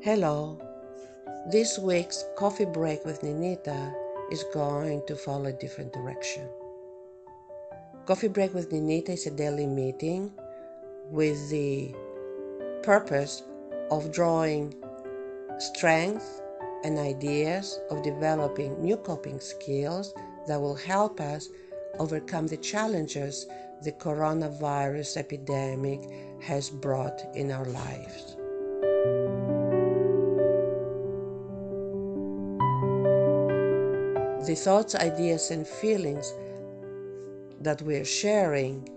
Hello, this week's coffee break with Ninita is going to follow a different direction. Coffee break with Ninita is a daily meeting with the purpose of drawing strength and ideas of developing new coping skills that will help us overcome the challenges the coronavirus epidemic has brought in our lives. The thoughts, ideas, and feelings that we're sharing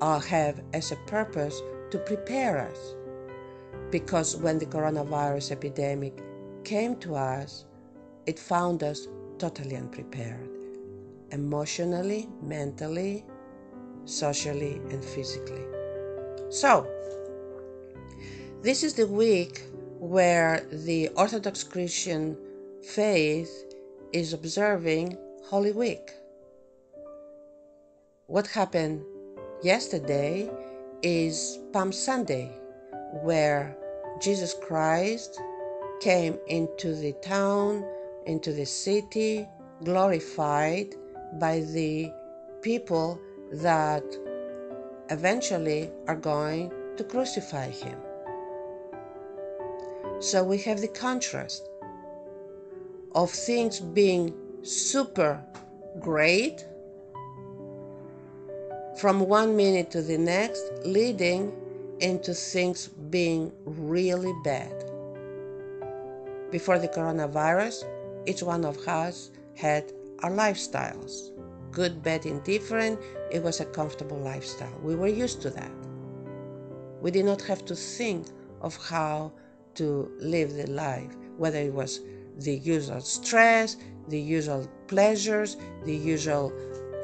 have as a purpose to prepare us. Because when the coronavirus epidemic came to us, it found us totally unprepared, emotionally, mentally, socially, and physically. So, this is the week where the Orthodox Christian faith is observing Holy Week. What happened yesterday is Palm Sunday, where Jesus Christ came into the town, into the city, glorified by the people that eventually are going to crucify him. So we have the contrast of things being super great from one minute to the next, leading into things being really bad. Before the coronavirus, each one of us had our lifestyles. Good, bad, indifferent. It was a comfortable lifestyle. We were used to that. We did not have to think of how to live the life, whether it was the usual stress, the usual pleasures, the usual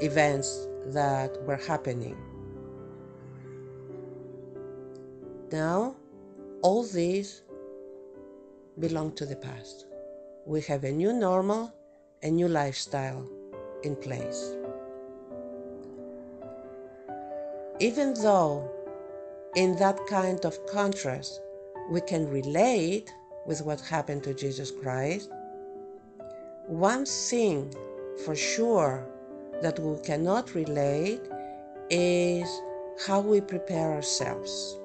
events that were happening. Now, all these belong to the past. We have a new normal, a new lifestyle in place. Even though in that kind of contrast we can relate with what happened to Jesus Christ, one thing for sure that we cannot relate is how we prepare ourselves.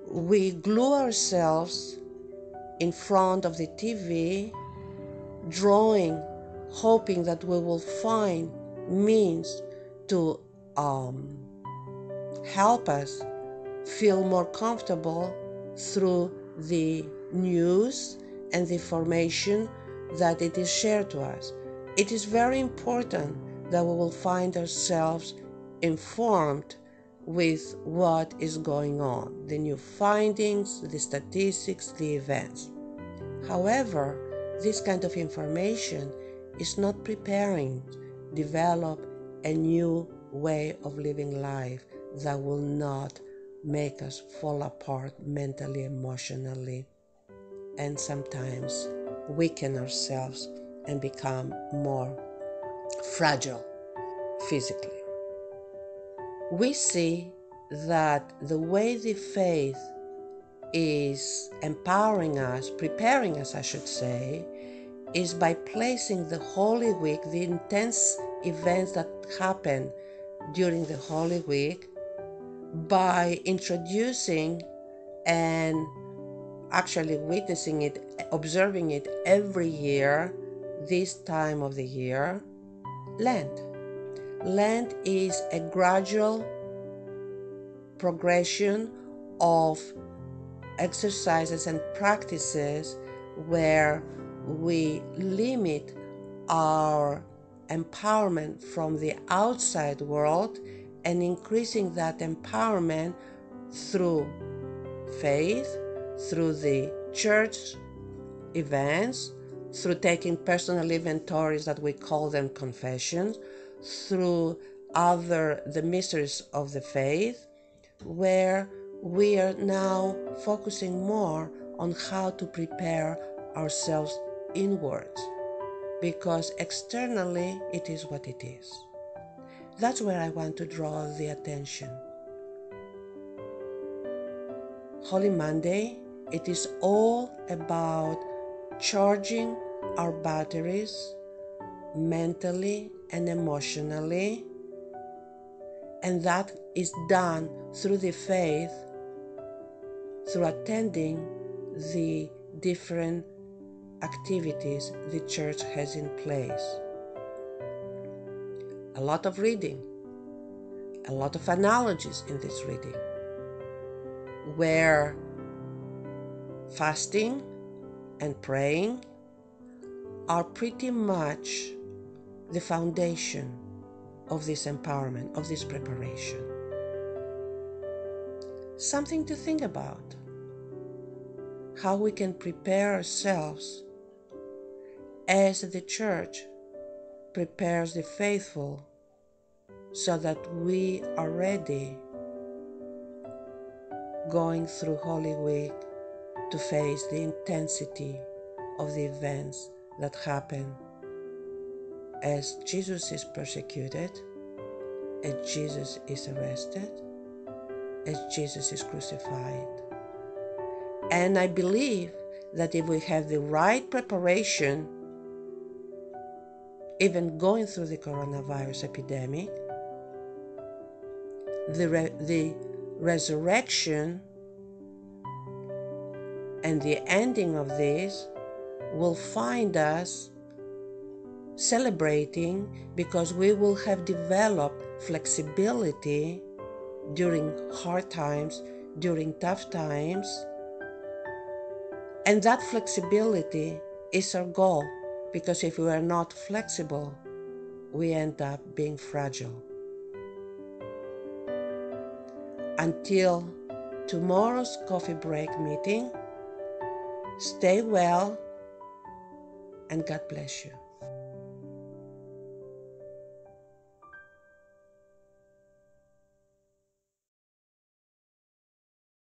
We glue ourselves in front of the TV, drawing, hoping that we will find means to help us feel more comfortable through the news and the information that it is shared to us. It is very important that we will find ourselves informed with what is going on, the new findings, the statistics, the events. However, this kind of information is not preparing to develop a new way of living life that will not make us fall apart mentally, emotionally, and sometimes weaken ourselves and become more fragile physically. We see that the way the faith is empowering us, preparing us, I should say, is by placing the Holy Week, the intense events that happen during the Holy Week, by introducing and actually witnessing it, observing it every year, this time of the year, Lent. Lent is a gradual progression of exercises and practices where we limit our empowerment from the outside world and increasing that empowerment through faith, through the church events, through taking personal inventories that we call them confessions, through the mysteries of the faith, where we are now focusing more on how to prepare ourselves inwards, because externally it is what it is. That's where I want to draw the attention. Holy Monday It is all about charging our batteries mentally and emotionally, and that is done through the faith, through attending the different activities the church has in place. A lot of reading, a lot of analogies in this reading, where fasting and praying are pretty much the foundation of this empowerment, of this preparation. Something to think about, how we can prepare ourselves as the church prepares the faithful so that we are ready going through Holy Week to face the intensity of the events that happen as Jesus is persecuted, as Jesus is arrested, as Jesus is crucified. And I believe that if we have the right preparation, even going through the coronavirus epidemic, the resurrection and the ending of this will find us celebrating, because we will have developed flexibility during hard times, during tough times. And that flexibility is our goal, because if we are not flexible, we end up being fragile. Until tomorrow's coffee break meeting, stay well and God bless you.